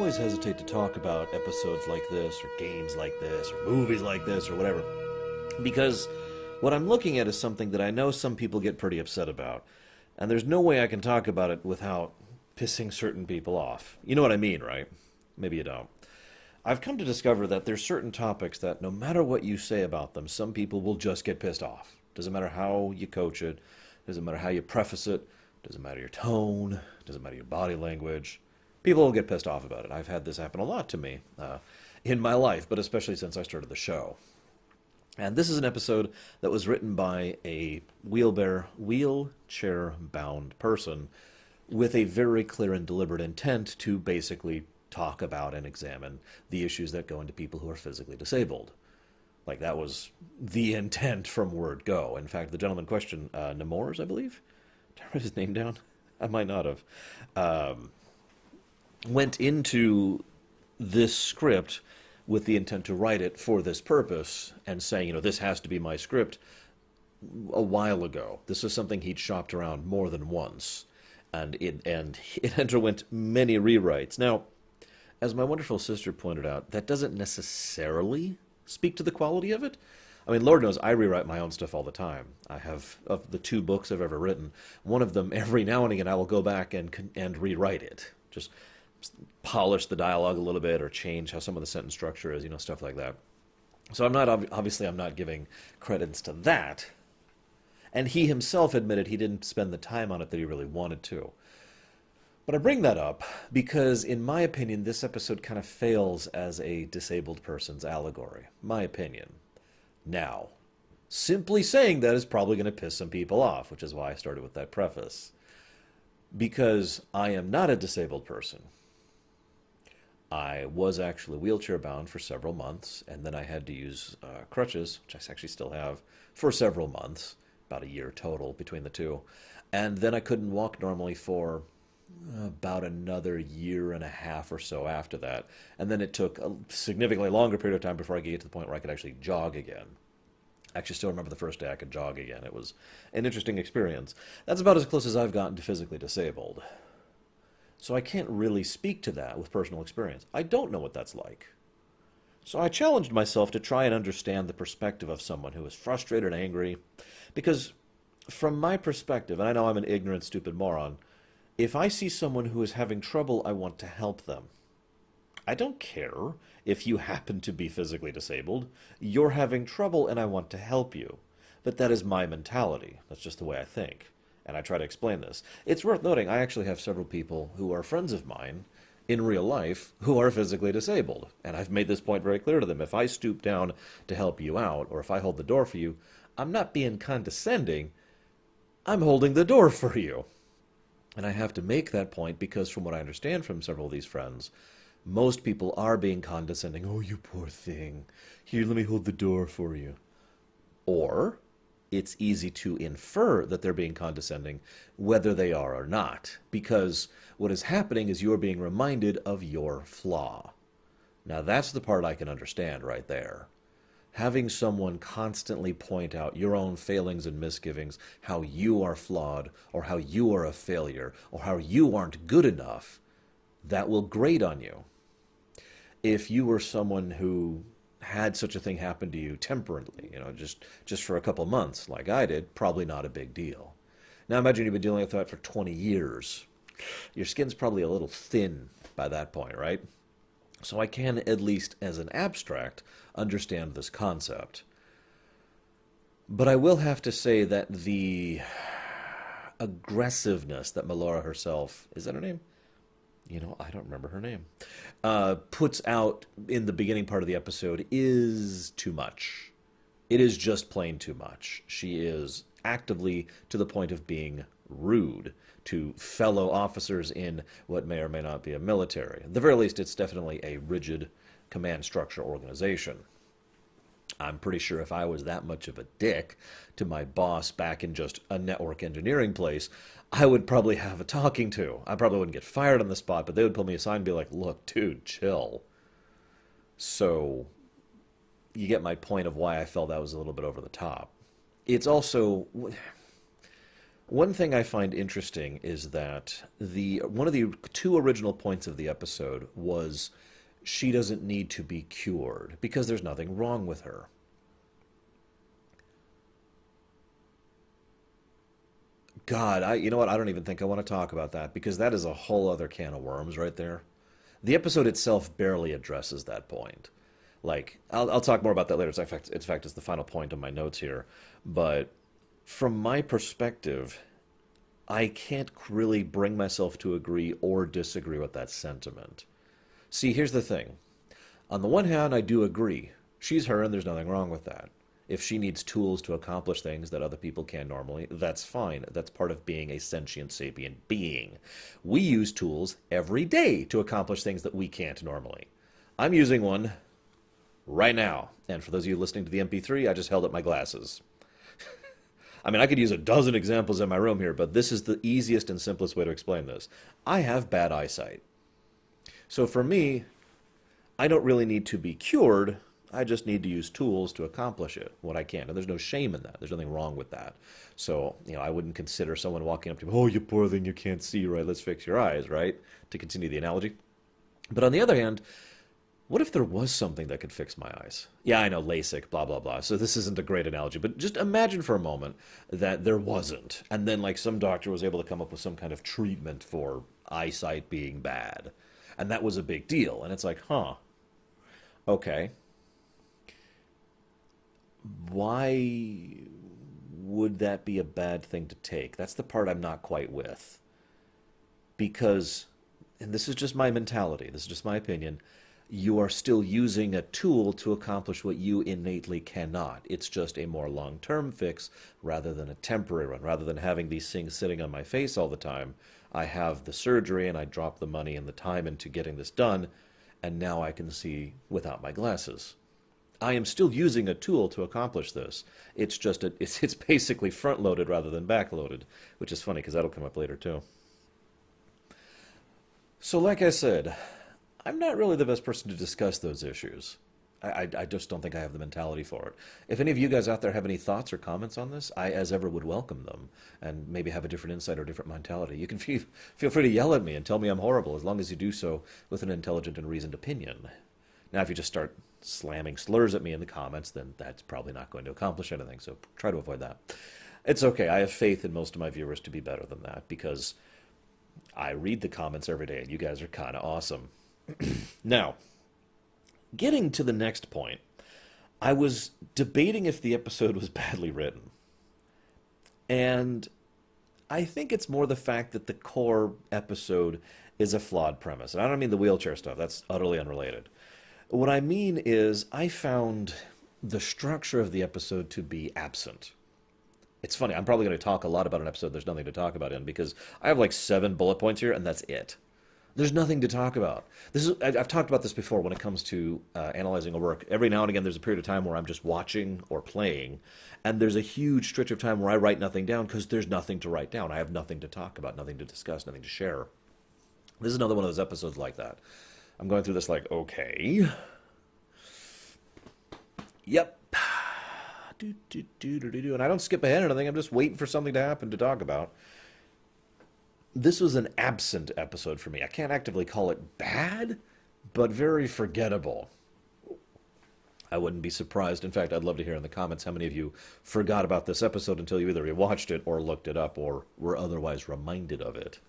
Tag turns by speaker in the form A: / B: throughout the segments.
A: always hesitate to talk about episodes like this, or games like this, or movies like this, or whatever, because what I'm looking at is something that I know some people get pretty upset about, and there's no way I can talk about it without pissing certain people off. You know what I mean, right? Maybe you don't. I've come to discover that there's certain topics that no matter what you say about them, some people will just get pissed off. Doesn't matter how you coach it, doesn't matter how you preface it, doesn't matter your tone, doesn't matter your body language. People will get pissed off about it. I've had this happen a lot to me in my life, but especially since I started the show. And this is an episode that was written by a wheelchair-bound person with a very clear and deliberate intent to basically talk about and examine the issues that go into people who are physically disabled. Like, that was the intent from word go. In fact, the gentleman in question, Nemours, I believe? Did I write his name down? I might not have. Went into this script with the intent to write it for this purpose and saying, this has to be my script a while ago. This is something he'd shopped around more than once, and it underwent many rewrites. Now, as my wonderful sister pointed out, that doesn't necessarily speak to the quality of it. I mean, Lord knows I rewrite my own stuff all the time. I have, of the 2 books I've ever written, one of them every now and again I will go back and rewrite it. Just polish the dialogue a little bit or change how some of the sentence structure is, stuff like that. So I'm not giving credence to that. And he himself admitted he didn't spend the time on it that he really wanted to. But I bring that up because, in my opinion, this episode kind of fails as a disabled person's allegory. My opinion. Now, simply saying that is probably going to piss some people off, which is why I started with that preface. Because I am not a disabled person. I was actually wheelchair-bound for several months, and then I had to use crutches, which I actually still have, for several months, about a year total between the two. And then I couldn't walk normally for about another year and a half or so after that. And then it took a significantly longer period of time before I could get to the point where I could actually jog again. I actually still remember the first day I could jog again. It was an interesting experience. That's about as close as I've gotten to physically disabled. So I can't really speak to that with personal experience. I don't know what that's like. So I challenged myself to try and understand the perspective of someone who is frustrated and angry. Because from my perspective, and I know I'm an ignorant, stupid moron, if I see someone who is having trouble, I want to help them. I don't care if you happen to be physically disabled. You're having trouble and I want to help you. But that is my mentality. That's just the way I think. And I try to explain this. It's worth noting I actually have several people who are friends of mine in real life who are physically disabled. And I've made this point very clear to them. If I stoop down to help you out, or if I hold the door for you, I'm not being condescending. I'm holding the door for you. And I have to make that point because from what I understand from several of these friends, most people are being condescending. Oh, you poor thing. Here, let me hold the door for you. Or it's easy to infer that they're being condescending, whether they are or not, because what is happening is you're being reminded of your flaw. Now, that's the part I can understand right there. Having someone constantly point out your own failings and misgivings, how you are flawed, or how you are a failure, or how you aren't good enough, that will grate on you. If you were someone who had such a thing happen to you temporarily, just for a couple months, like I did, probably not a big deal. Now imagine you've been dealing with that for 20 years. Your skin's probably a little thin by that point, right? So I can, at least as an abstract, understand this concept. But I will have to say that the aggressiveness that Melora herself, is that her name? I don't remember her name, puts out in the beginning part of the episode is too much. It is just plain too much. She is actively to the point of being rude to fellow officers in what may or may not be a military. At the very least, it's definitely a rigid command structure organization. I'm pretty sure if I was that much of a dick to my boss back in just a network engineering place, I would probably have a talking to. I probably wouldn't get fired on the spot, but they would pull me aside and be like, look, dude, chill. So you get my point of why I felt that was a little bit over the top. It's also, One thing I find interesting is that the one of the two original points of the episode was she doesn't need to be cured because there's nothing wrong with her. God, you know what? I don't even think I want to talk about that because that is a whole other can of worms right there. The episode itself barely addresses that point. Like, I'll talk more about that later. In fact, it's the final point of my notes here. But from my perspective, I can't really bring myself to agree or disagree with that sentiment. See, here's the thing. On the one hand, I do agree. She's her, and there's nothing wrong with that. If she needs tools to accomplish things that other people can normally, that's fine. That's part of being a sentient sapient being. We use tools every day to accomplish things that we can't normally. I'm using one right now. And for those of you listening to the MP3, I just held up my glasses. I mean, I could use a dozen examples in my room here, but this is the easiest and simplest way to explain this. I have bad eyesight. So for me, I don't really need to be cured. I just need to use tools to accomplish it, what I can. And there's no shame in that. There's nothing wrong with that. So, I wouldn't consider someone walking up to me, oh, you poor thing, you can't see, right? Let's fix your eyes, right? To continue the analogy. But on the other hand, what if there was something that could fix my eyes? Yeah, I know, LASIK, blah, blah, blah. So this isn't a great analogy, but just imagine for a moment that there wasn't. And then, like, some doctor was able to come up with some kind of treatment for eyesight being bad. And that was a big deal. And it's like, huh, okay. Why would that be a bad thing to take? That's the part I'm not quite with. Because, and this is just my mentality, this is just my opinion, you are still using a tool to accomplish what you innately cannot. It's just a more long-term fix rather than a temporary one. Rather than having these things sitting on my face all the time, I have the surgery and I drop the money and the time into getting this done, and now I can see without my glasses. I am still using a tool to accomplish this. It's just it's basically front-loaded rather than back-loaded, which is funny because that'll come up later too. So like I said, I'm not really the best person to discuss those issues. I just don't think I have the mentality for it. If any of you guys out there have any thoughts or comments on this, I, as ever, would welcome them and maybe have a different insight or different mentality. You can feel free to yell at me and tell me I'm horrible, as long as you do so with an intelligent and reasoned opinion. Now, if you just start slamming slurs at me in the comments, then that's probably not going to accomplish anything, so try to avoid that. It's okay. I have faith in most of my viewers to be better than that, because I read the comments every day, and you guys are kind of awesome. Now, getting to the next point, I was debating if the episode was badly written. And I think it's more the fact that the core episode is a flawed premise. And I don't mean the wheelchair stuff. That's utterly unrelated. What I mean is I found the structure of the episode to be absent. It's funny. I'm probably going to talk a lot about an episode there's nothing to talk about in, because I have like 7 bullet points here, and that's it. There's nothing to talk about. I've talked about this before when it comes to analyzing a work. Every now and again, there's a period of time where I'm just watching or playing, and there's a huge stretch of time where I write nothing down because there's nothing to write down. I have nothing to talk about, nothing to discuss, nothing to share. This is another one of those episodes like that. I'm going through this like, okay. Yep. And I don't skip ahead or anything. I'm just waiting for something to happen to talk about. This was an absent episode for me. I can't actively call it bad, but very forgettable. I wouldn't be surprised. In fact, I'd love to hear in the comments how many of you forgot about this episode until you either rewatched it or looked it up or were otherwise reminded of it.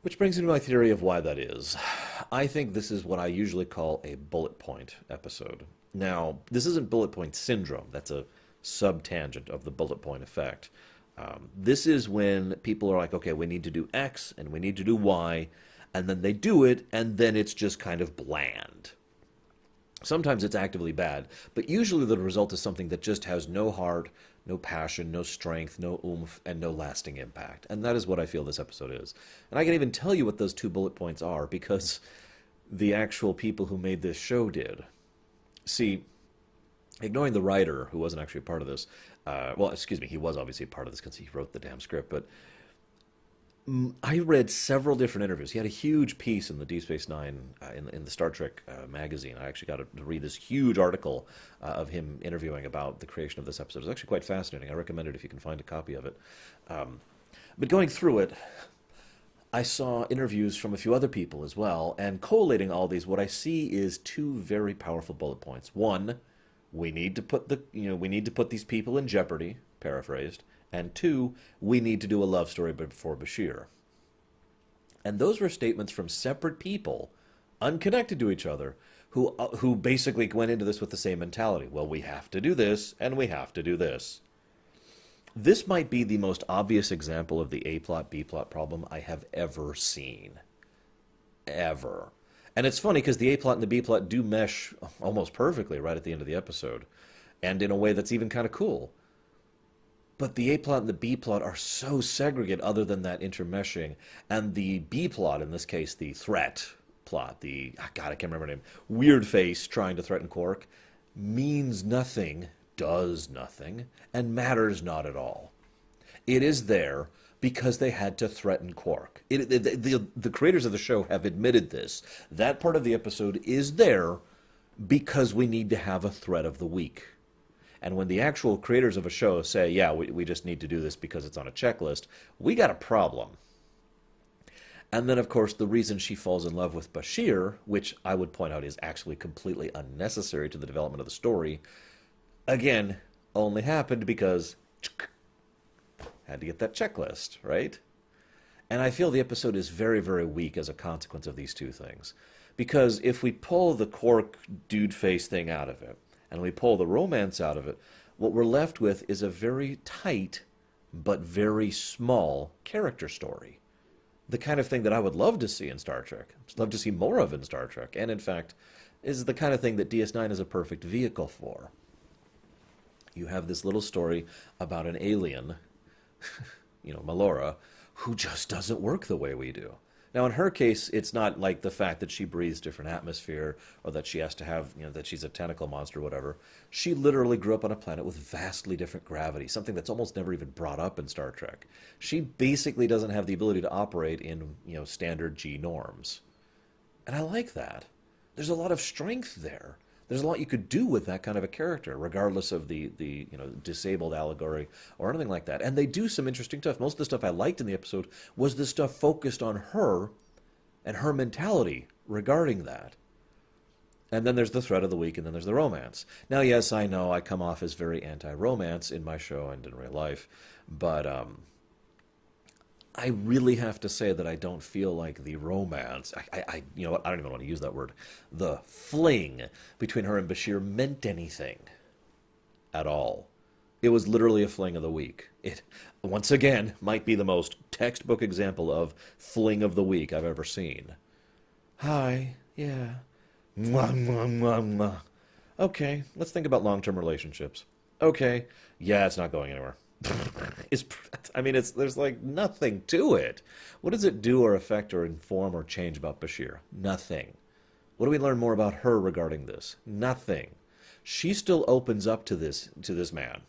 A: Which brings me to my theory of why that is. I think this is what I usually call a bullet point episode. Now, this isn't bullet point syndrome. That's a subtangent of the bullet point effect. This is when people are like, okay, we need to do X and we need to do Y, and then they do it, and then it's just kind of bland. Sometimes it's actively bad, but usually the result is something that just has no heart, no passion, no strength, no oomph, and no lasting impact. And that is what I feel this episode is. And I can even tell you what those 2 bullet points are, because the actual people who made this show did. See, ignoring the writer, who wasn't actually a part of this, he was obviously a part of this because he wrote the damn script, but I read several different interviews. He had a huge piece in the Deep Space Nine, in the Star Trek magazine. I actually got to read this huge article of him interviewing about the creation of this episode. It's actually quite fascinating. I recommend it if you can find a copy of it. But going through it, I saw interviews from a few other people as well, and collating all these, what I see is two very powerful bullet points. One, we need to put we need to put these people in jeopardy, paraphrased, and two, we need to do a love story for Bashir. And those were statements from separate people, unconnected to each other, who basically went into this with the same mentality. Well, we have to do this, and we have to do this. This might be the most obvious example of the A-plot, B-plot problem I have ever seen. Ever. And it's funny because the A-plot and the B-plot do mesh almost perfectly right at the end of the episode, and in a way that's even kind of cool. But the A-plot and the B-plot are so segregate other than that intermeshing, and the B-plot, in this case, the threat plot, God, I can't remember her name, Weird Face trying to threaten Quark, means nothing, does nothing, and matters not at all. It is there because they had to threaten Quark. The creators of the show have admitted this. That part of the episode is there because we need to have a threat of the week. And when the actual creators of a show say, yeah, we just need to do this because it's on a checklist, we got a problem. And then, of course, the reason she falls in love with Bashir, which I would point out is actually completely unnecessary to the development of the story, again, only happened because had to get that checklist, right? And I feel the episode is very, very weak as a consequence of these two things. Because if we pull the Quark dude face thing out of it, and we pull the romance out of it, what we're left with is a very tight but very small character story. The kind of thing that I would love to see in Star Trek. I'd love to see more of in Star Trek. And in fact, is the kind of thing that DS9 is a perfect vehicle for. You have this little story about an alien, Melora, who just doesn't work the way we do. Now, in her case, it's not like the fact that she breathes different atmosphere or that she has to have, that she's a tentacle monster or whatever. She literally grew up on a planet with vastly different gravity, something that's almost never even brought up in Star Trek. She basically doesn't have the ability to operate in, standard G norms. And I like that. There's a lot of strength there. There's a lot you could do with that kind of a character, regardless of the disabled allegory or anything like that. And they do some interesting stuff. Most of the stuff I liked in the episode was the stuff focused on her and her mentality regarding that. And then there's the threat of the week, and then there's the romance. Now, yes, I know I come off as very anti-romance in my show and in real life, but I really have to say that I don't feel like the romance, I don't even want to use that word, the fling between her and Bashir meant anything at all. It was literally a fling of the week. It, once again, might be the most textbook example of fling of the week I've ever seen. Hi, yeah. Mwah, mwah, mwah, mwah. Okay, let's think about long-term relationships. Okay, yeah, it's not going anywhere. There's like nothing to it. What does it do or affect or inform or change about Bashir? Nothing. What do we learn more about her regarding this? Nothing. She still opens up to this man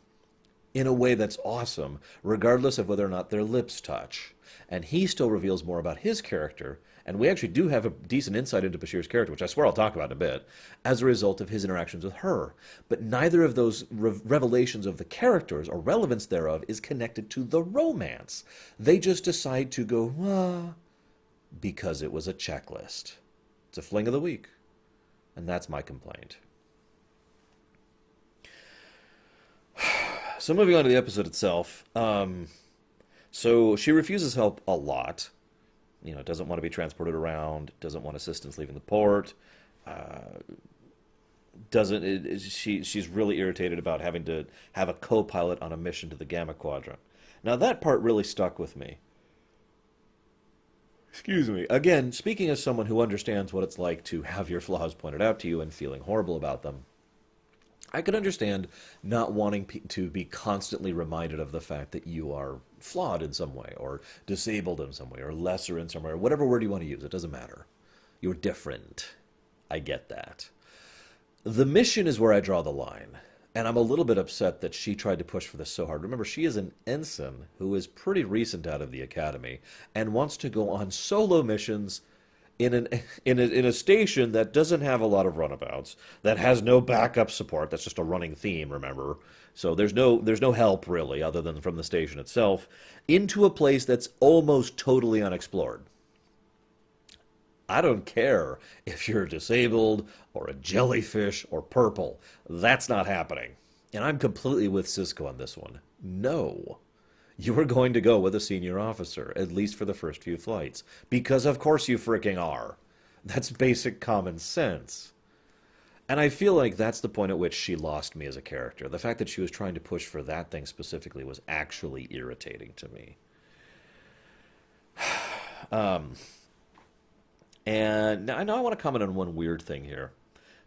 A: in a way that's awesome, regardless of whether or not their lips touch. And he still reveals more about his character, and we actually do have a decent insight into Bashir's character, which I swear I'll talk about in a bit, as a result of his interactions with her. But neither of those revelations of the characters, or relevance thereof, is connected to the romance. They just decide to go, because it was a checklist. It's a fling of the week. And that's my complaint. So moving on to the episode itself. So she refuses help a lot. Doesn't want to be transported around, doesn't want assistance leaving the port, she's really irritated about having to have a co-pilot on a mission to the Gamma Quadrant. Now that part really stuck with me. Excuse me. Again, speaking as someone who understands what it's like to have your flaws pointed out to you and feeling horrible about them, I could understand not wanting to be constantly reminded of the fact that you are flawed in some way, or disabled in some way, or lesser in some way, or whatever word you want to use. It doesn't matter. You're different. I get that. The mission is where I draw the line. And I'm a little bit upset that she tried to push for this so hard. Remember, she is an ensign who is pretty recent out of the academy and wants to go on solo missions in a station that doesn't have a lot of runabouts, that has no backup support. That's just a running theme, remember. So there's no help really other than from the station itself, into a place that's almost totally unexplored. I don't care if you're disabled or a jellyfish or purple. That's not happening. And I'm completely with Cisco on this one. No. You are going to go with a senior officer, at least for the first few flights. Because of course you freaking are. That's basic common sense. And I feel like that's the point at which she lost me as a character. The fact that she was trying to push for that thing specifically was actually irritating to me. And I know I want to comment on one weird thing here,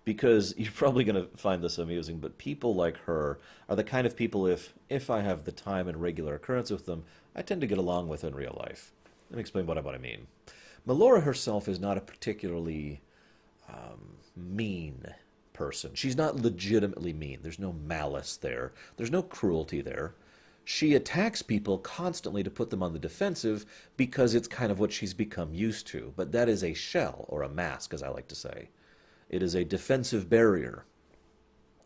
A: because you're probably going to find this amusing, but people like her are the kind of people, if I have the time and regular occurrence with them, I tend to get along with in real life. Let me explain what I mean. Melora herself is not a particularly mean person. She's not legitimately mean. There's no malice there. There's no cruelty there. She attacks people constantly to put them on the defensive because it's kind of what she's become used to. But that is a shell, or a mask, as I like to say. It is a defensive barrier.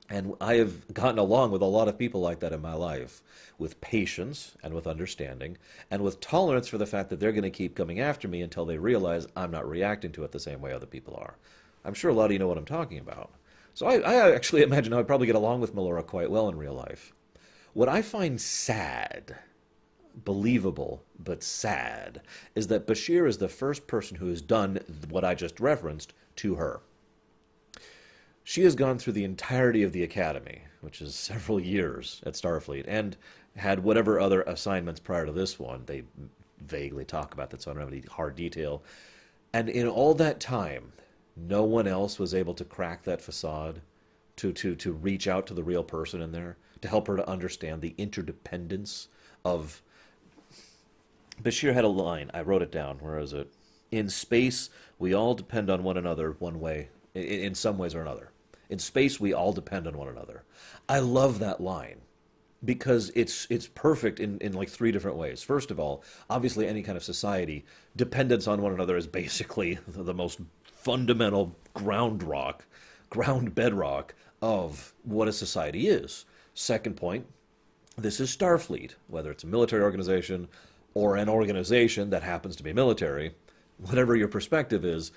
A: And I have gotten along with a lot of people like that in my life, with patience and with understanding, and with tolerance for the fact that they're going to keep coming after me until they realize I'm not reacting to it the same way other people are. I'm sure a lot of you know what I'm talking about. So I actually imagine I would probably get along with Melora quite well in real life. What I find sad, believable but sad, is that Bashir is the first person who has done what I just referenced to her. She has gone through the entirety of the academy, which is several years at Starfleet, and had whatever other assignments prior to this one. They vaguely talk about that, so I don't have any hard detail. And in all that time, no one else was able to crack that facade, to reach out to the real person in there, to help her to understand the interdependence of... Bashir had a line, I wrote it down, where is it? In space, we all depend on one another one way, in some ways or another. In space, we all depend on one another. I love that line because it's perfect in like three different ways. First of all, obviously any kind of society, dependence on one another is basically the most fundamental ground bedrock of what a society is. Second point, this is Starfleet, whether it's a military organization or an organization that happens to be military, whatever your perspective is,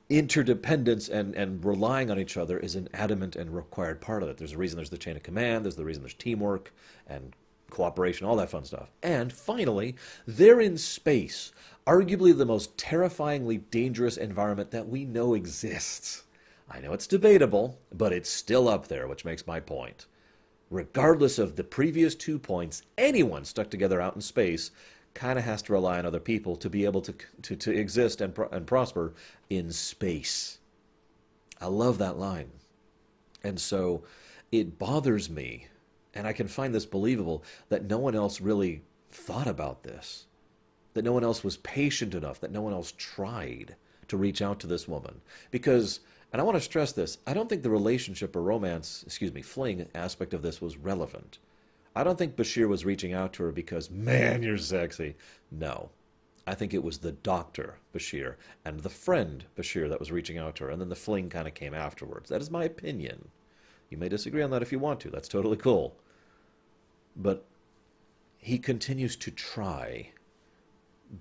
A: interdependence and relying on each other is an adamant and required part of it. There's a reason there's the chain of command, there's the reason there's teamwork and cooperation, all that fun stuff. And finally, they're in space, arguably the most terrifyingly dangerous environment that we know exists. I know it's debatable, but it's still up there, which makes my point. Regardless of the previous 2 points, anyone stuck together out in space kind of has to rely on other people to be able to exist and prosper in space. I love that line. And so it bothers me, and I can find this believable, that no one else really thought about this, that no one else was patient enough, that no one else tried to reach out to this woman. Because, and I want to stress this, I don't think the relationship or romance, fling aspect of this was relevant. I don't think Bashir was reaching out to her because, man, you're sexy. No. I think it was the doctor, Bashir, and the friend, Bashir, that was reaching out to her, and then the fling kind of came afterwards. That is my opinion. You may disagree on that if you want to. That's totally cool. But he continues to try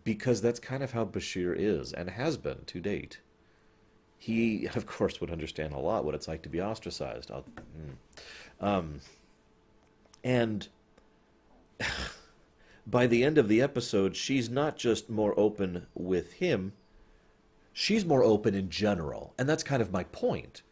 A: because that's kind of how Bashir is and has been to date. He, of course, would understand a lot what it's like to be ostracized. And by the end of the episode, she's not just more open with him, she's more open in general. And that's kind of my point.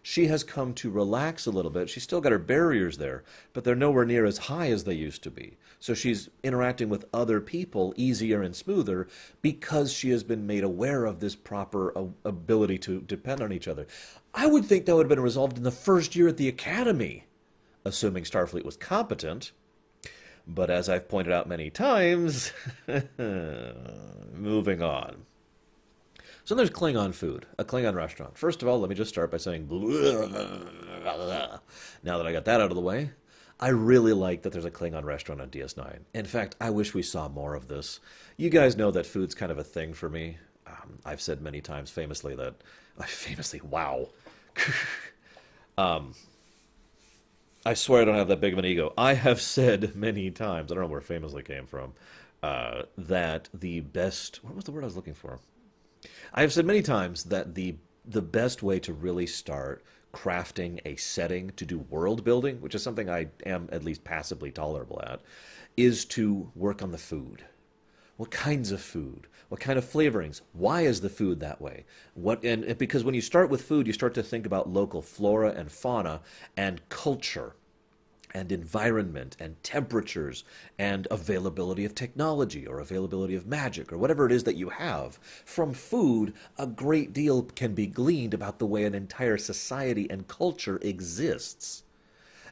A: She has come to relax a little bit. She's still got her barriers there, but they're nowhere near as high as they used to be. So she's interacting with other people easier and smoother because she has been made aware of this proper ability to depend on each other. I would think that would have been resolved in the first year at the academy, assuming Starfleet was competent. But as I've pointed out many times, moving on. So there's Klingon food, a Klingon restaurant. First of all, let me just start by saying, now that I got that out of the way, I really like that there's a Klingon restaurant on DS9. In fact, I wish we saw more of this. You guys know that food's kind of a thing for me. I've said many times famously that, wow. I swear I don't have that big of an ego. I have said many times, I don't know where famously came from, that the best, what was the word I was looking for? I have said many times that the best way to really start crafting a setting to do world building, which is something I am at least passively tolerable at, is to work on the food. What kinds of food? What kind of flavorings? Why is the food that way? Because when you start with food, you start to think about local flora and fauna and culture and environment and temperatures and availability of technology or availability of magic or whatever it is that you have. From food, a great deal can be gleaned about the way an entire society and culture exists.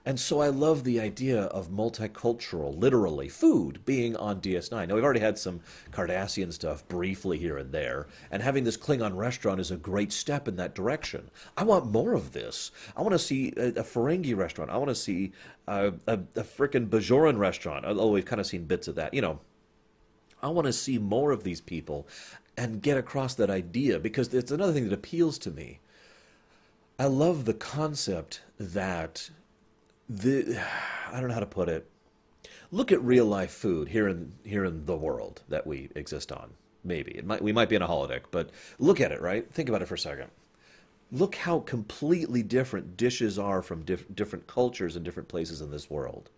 A: And so I love the idea of multicultural, literally, food being on DS9. Now, we've already had some Cardassian stuff briefly here and there, and having this Klingon restaurant is a great step in that direction. I want more of this. I want to see a Ferengi restaurant. I want to see a frickin' Bajoran restaurant, although we've kind of seen bits of that. I want to see more of these people and get across that idea, because it's another thing that appeals to me. I love the concept that... I don't know how to put it. Look at real life food here in the world that we exist on. Maybe we might be in a holodeck, but look at it, right? Think about it for a second. Look how completely different dishes are from different cultures and different places in this world.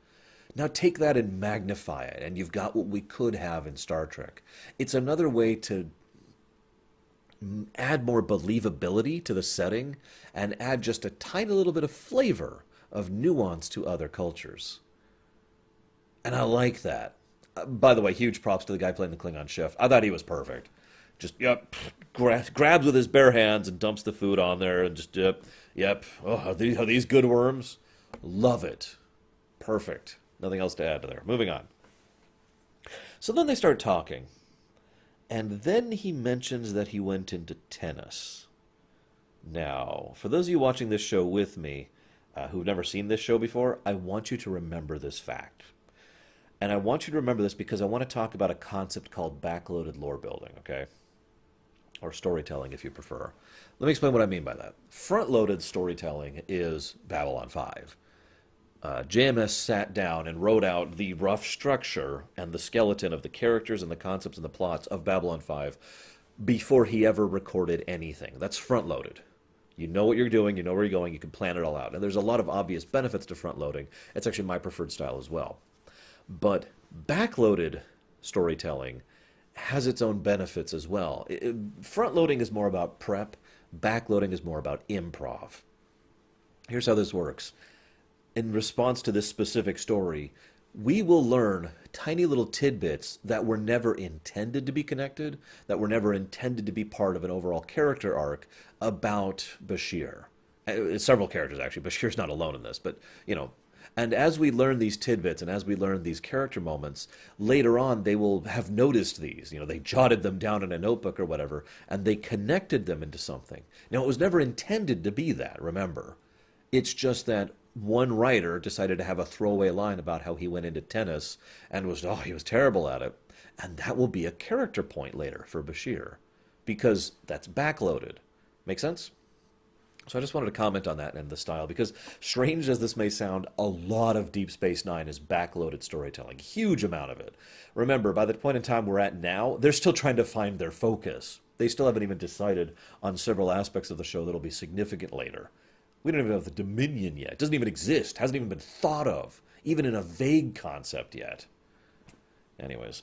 A: Now take that and magnify it, and you've got what we could have in Star Trek. It's another way to add more believability to the setting and add just a tiny little bit of flavor of nuance to other cultures. And I like that. By the way, huge props to the guy playing the Klingon chef. I thought he was perfect. Just, grabs with his bare hands and dumps the food on there and just, Oh, are these good worms? Love it. Perfect. Nothing else to add to there. Moving on. So then they start talking. And then he mentions that he went into tennis. Now, for those of you watching this show with me, who've never seen this show before, I want you to remember this fact. And I want you to remember this because I want to talk about a concept called backloaded lore building, okay? Or storytelling, if you prefer. Let me explain what I mean by that. Front-loaded storytelling is Babylon 5. JMS sat down and wrote out the rough structure and the skeleton of the characters and the concepts and the plots of Babylon 5 before he ever recorded anything. That's front-loaded. You know what you're doing, you know where you're going, you can plan it all out. And there's a lot of obvious benefits to front-loading. It's actually my preferred style as well. But backloaded storytelling has its own benefits as well. Front-loading is more about prep, backloading is more about improv. Here's how this works. In response to this specific story, we will learn tiny little tidbits that were never intended to be connected, that were never intended to be part of an overall character arc about Bashir. Several characters, actually. Bashir's not alone in this, but, And as we learn these tidbits and as we learn these character moments, later on they will have noticed these. They jotted them down in a notebook or whatever, and they connected them into something. Now, it was never intended to be that, remember. It's just that one writer decided to have a throwaway line about how he went into tennis and he was terrible at it. And that will be a character point later for Bashir, because that's backloaded. Make sense? So I just wanted to comment on that and the style, because strange as this may sound, a lot of Deep Space Nine is backloaded storytelling. Huge amount of it. Remember, by the point in time we're at now, they're still trying to find their focus. They still haven't even decided on several aspects of the show that'll be significant later. We don't even have the Dominion yet. It doesn't even exist. Hasn't even been thought of, even in a vague concept yet. Anyways.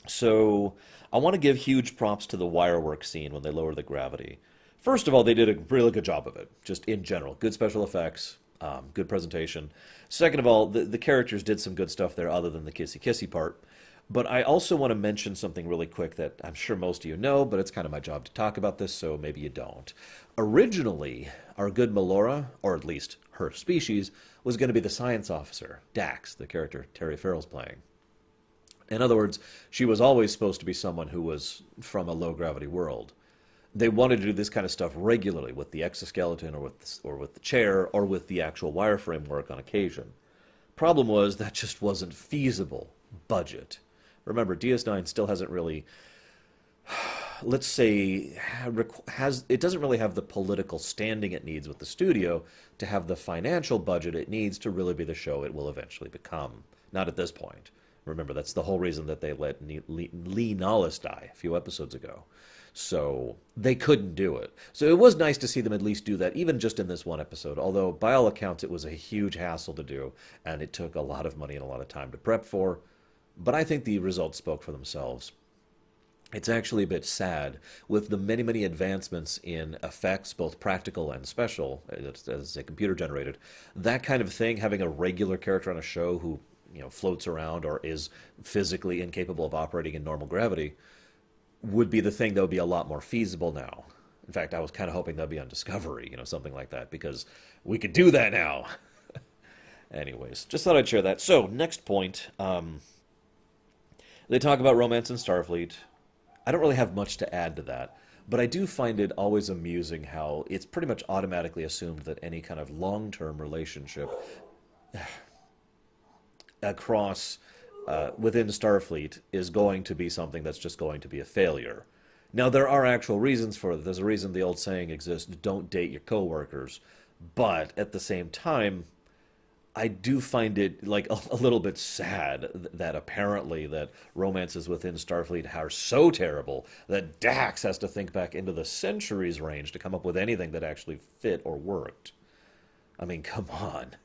A: So I want to give huge props to the wirework scene when they lower the gravity. First of all, they did a really good job of it, just in general. Good special effects, good presentation. Second of all, the characters did some good stuff there other than the kissy-kissy part. But I also want to mention something really quick that I'm sure most of you know, but it's kind of my job to talk about this, so maybe you don't. Originally, our good Melora, or at least her species, was going to be the science officer, Dax, the character Terry Farrell's playing. In other words, she was always supposed to be someone who was from a low-gravity world. They wanted to do this kind of stuff regularly with the exoskeleton or with the chair or with the actual wireframe work on occasion. Problem was that just wasn't feasible. Budget. Remember, DS9 still hasn't really, let's say, it doesn't really have the political standing it needs with the studio to have the financial budget it needs to really be the show it will eventually become. Not at this point. Remember, that's the whole reason that they let Lee Nollis die a few episodes ago. So they couldn't do it. So it was nice to see them at least do that, even just in this one episode. Although, by all accounts, it was a huge hassle to do, and it took a lot of money and a lot of time to prep for. But I think the results spoke for themselves. It's actually a bit sad with the many, many advancements in effects, both practical and special, as a computer generated. That kind of thing, having a regular character on a show who, floats around or is physically incapable of operating in normal gravity, would be the thing that would be a lot more feasible now. In fact, I was kind of hoping that'd be on Discovery, something like that, because we could do that now. Anyways, just thought I'd share that. So, next point. They talk about romance in Starfleet. I don't really have much to add to that, but I do find it always amusing how it's pretty much automatically assumed that any kind of long-term relationship across within Starfleet is going to be something that's just going to be a failure. Now, there are actual reasons for it. There's a reason the old saying exists, don't date your coworkers. But at the same time, I do find it like a little bit sad that apparently that romances within Starfleet are so terrible that Dax has to think back into the centuries range to come up with anything that actually fit or worked. I mean, come on.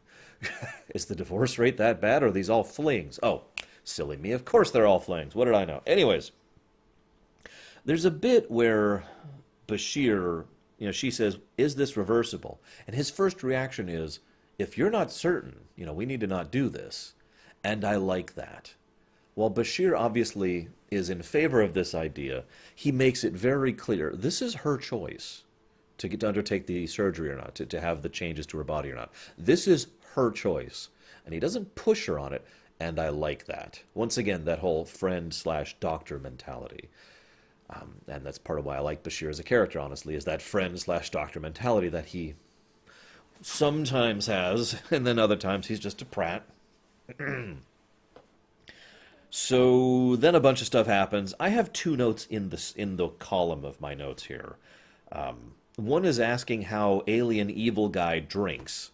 A: Is the divorce rate that bad, or are these all flings? Oh, silly me. Of course they're all flings. What did I know? Anyways, there's a bit where Bashir, she says, is this reversible? And his first reaction is, if you're not certain, we need to not do this. And I like that. While Bashir obviously is in favor of this idea, he makes it very clear this is her choice to get to undertake the surgery or not, to have the changes to her body or not. This is her choice. And he doesn't push her on it, and I like that. Once again, that whole friend/doctor mentality. And that's part of why I like Bashir as a character, honestly, is that friend/doctor mentality that he sometimes has, and then other times he's just a prat. So then a bunch of stuff happens. I have two notes in the column of my notes here. One is asking how alien evil guy drinks.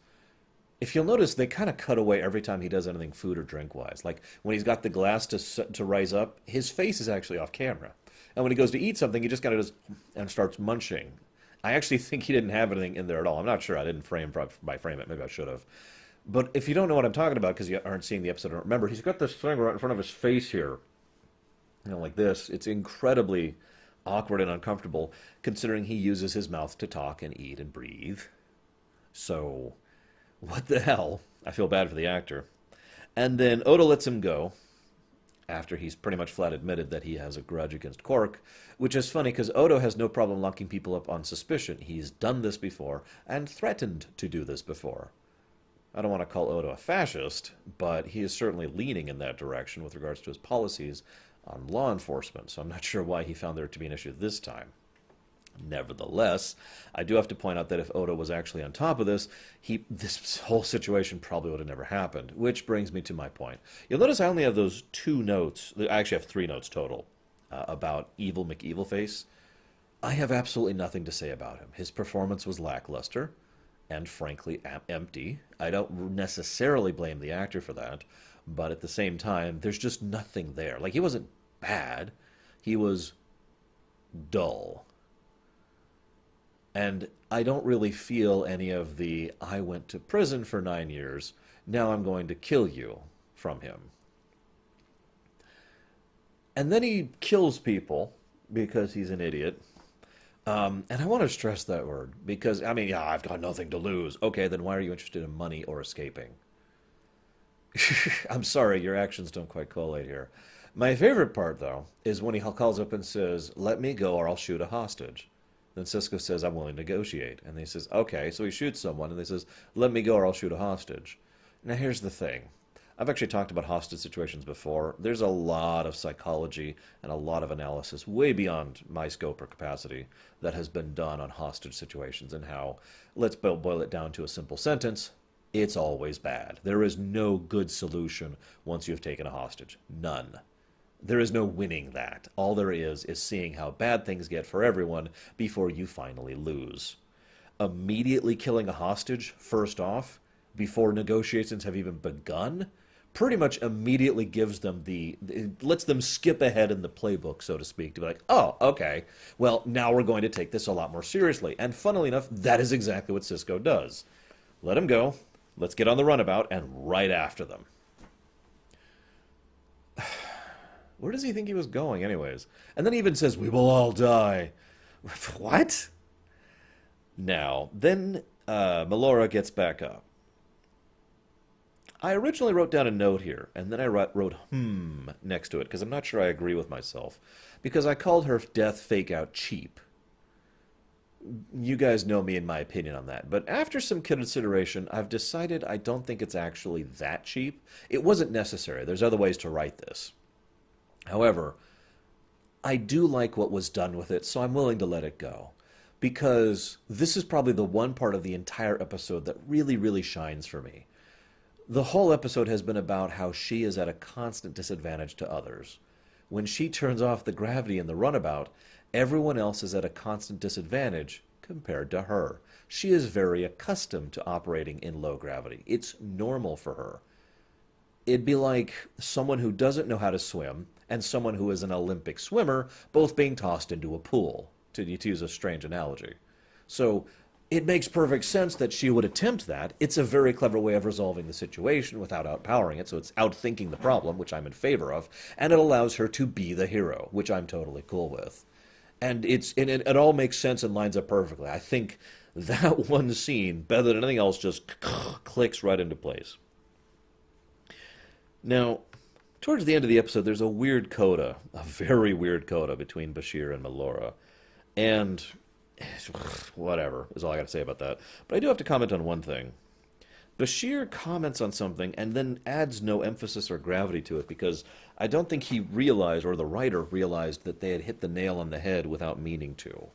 A: If you'll notice, they kind of cut away every time he does anything food or drink-wise. Like, when he's got the glass to rise up, his face is actually off camera. And when he goes to eat something, he just kind of does and starts munching. I actually think he didn't have anything in there at all. I'm not sure. I didn't frame it. Maybe I should have. But if you don't know what I'm talking about because you aren't seeing the episode, remember, he's got this thing right in front of his face here. Like this. It's incredibly awkward and uncomfortable, considering he uses his mouth to talk and eat and breathe. So, what the hell? I feel bad for the actor. And then Odo lets him go, after he's pretty much flat admitted that he has a grudge against Quark, which is funny because Odo has no problem locking people up on suspicion. He's done this before and threatened to do this before. I don't want to call Odo a fascist, but he is certainly leaning in that direction with regards to his policies on law enforcement, so I'm not sure why he found there to be an issue this time. Nevertheless, I do have to point out that if Odo was actually on top of this, this whole situation probably would have never happened, which brings me to my point. You'll notice I only have those two notes. I actually have 3 notes total about Evil McEvilface. I have absolutely nothing to say about him. His performance was lackluster and, frankly, empty. I don't necessarily blame the actor for that, but at the same time, there's just nothing there. Like, he wasn't bad. He was dull. And I don't really feel any of the, I went to prison for 9 years, now I'm going to kill you, from him. And then he kills people because he's an idiot. And I want to stress that word because, yeah, I've got nothing to lose. Okay, then why are you interested in money or escaping? I'm sorry, your actions don't quite collate here. My favorite part, though, is when he calls up and says, let me go or I'll shoot a hostage. Then Sisko says, I'm willing to negotiate. And he says, okay. So he shoots someone, and he says, let me go or I'll shoot a hostage. Now, here's the thing. I've actually talked about hostage situations before. There's a lot of psychology and a lot of analysis, way beyond my scope or capacity, that has been done on hostage situations and how, let's boil it down to a simple sentence, it's always bad. There is no good solution once you've taken a hostage. None. There is no winning that. All there is seeing how bad things get for everyone before you finally lose. Immediately killing a hostage, first off, before negotiations have even begun, pretty much immediately gives them it lets them skip ahead in the playbook, so to speak, to be like, oh, okay, well, now we're going to take this a lot more seriously. And funnily enough, that is exactly what Cisco does. Let him go. Let's get on the runabout and right after them. Where does he think he was going, anyways? And then he even says, we will all die. What? Now, then Melora gets back up. I originally wrote down a note here, and then I wrote next to it, because I'm not sure I agree with myself. Because I called her death fake-out cheap. You guys know me and my opinion on that. But after some consideration, I've decided I don't think it's actually that cheap. It wasn't necessary. There's other ways to write this. However, I do like what was done with it, so I'm willing to let it go. Because this is probably the one part of the entire episode that really, really shines for me. The whole episode has been about how she is at a constant disadvantage to others. When she turns off the gravity in the runabout, everyone else is at a constant disadvantage compared to her. She is very accustomed to operating in low gravity. It's normal for her. It'd be like someone who doesn't know how to swim and someone who is an Olympic swimmer both being tossed into a pool, to use a strange analogy. So it makes perfect sense that she would attempt that. It's a very clever way of resolving the situation without outpowering it, so it's outthinking the problem, which I'm in favor of, and it allows her to be the hero, which I'm totally cool with. And it all makes sense and lines up perfectly. I think that one scene, better than anything else, just clicks right into place. Now, towards the end of the episode, there's a weird coda, a very weird coda between Bashir and Melora. And whatever is all I got to say about that. But I do have to comment on one thing. Bashir comments on something and then adds no emphasis or gravity to it because I don't think he realized, or the writer realized, that they had hit the nail on the head without meaning to.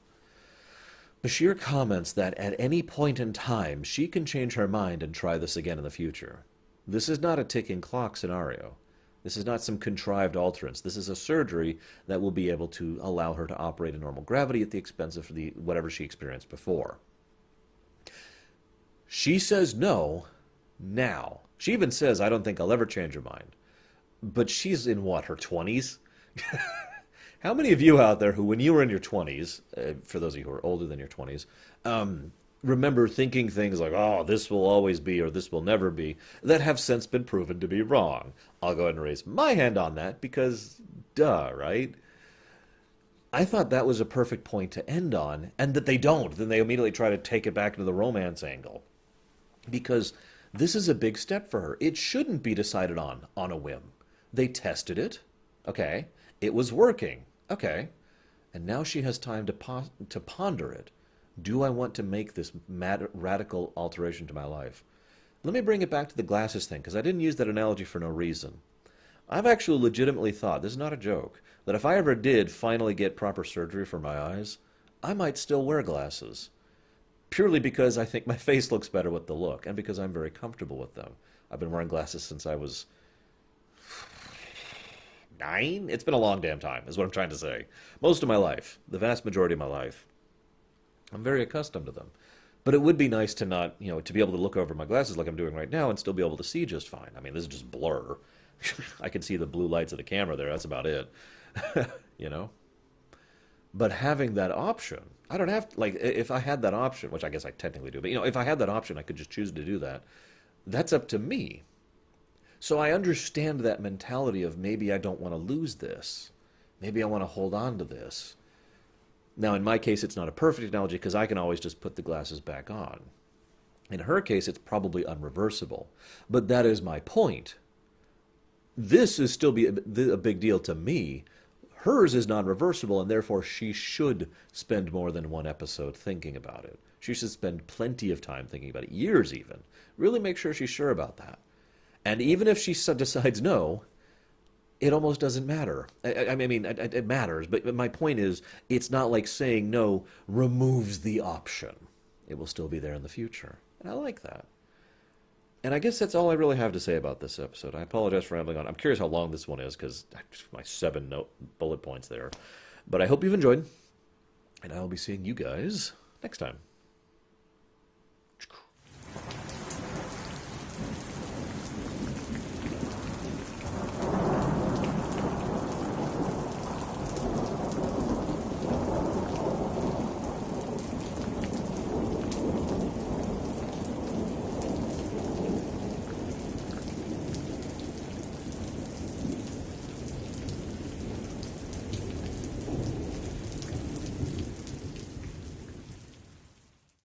A: Bashir comments that at any point in time, she can change her mind and try this again in the future. This is not a ticking clock scenario. This is not some contrived alterance. This is a surgery that will be able to allow her to operate in normal gravity at the expense of whatever she experienced before. She says no now. She even says, I don't think I'll ever change her mind. But she's in, what, her 20s? How many of you out there who, when you were in your 20s, for those of you who are older than your 20s, remember thinking things like, oh, this will always be or this will never be, that have since been proven to be wrong? I'll go ahead and raise my hand on that because, duh, right? I thought that was a perfect point to end on, and that they don't. Then they immediately try to take it back into the romance angle. Because this is a big step for her. It shouldn't be decided on a whim. They tested it. Okay. It was working. Okay. And now she has time to ponder it. Do I want to make this radical alteration to my life? Let me bring it back to the glasses thing, because I didn't use that analogy for no reason. I've actually legitimately thought, this is not a joke, that if I ever did finally get proper surgery for my eyes, I might still wear glasses. Purely because I think my face looks better with the look, and because I'm very comfortable with them. I've been wearing glasses since I was 9? It's been a long damn time, is what I'm trying to say. Most of my life, the vast majority of my life. I'm very accustomed to them. But it would be nice to not, to be able to look over my glasses like I'm doing right now and still be able to see just fine. I mean, this is just blur. I can see the blue lights of the camera there. That's about it. But having that option, I don't have to, if I had that option, which I guess I technically do, but, if I had that option, I could just choose to do that. That's up to me. So I understand that mentality of maybe I don't want to lose this. Maybe I want to hold on to this. Now, in my case, it's not a perfect analogy because I can always just put the glasses back on. In her case, it's probably unreversible. But that is my point. This is still a big deal to me. Hers is non-reversible, and therefore she should spend more than one episode thinking about it. She should spend plenty of time thinking about it, years even. Really make sure she's sure about that. And even if she decides no, it almost doesn't matter. It matters, but my point is, it's not like saying no removes the option. It will still be there in the future. And I like that. And I guess that's all I really have to say about this episode. I apologize for rambling on. I'm curious how long this one is, because my 7 bullet points there. But I hope you've enjoyed, and I will be seeing you guys next time.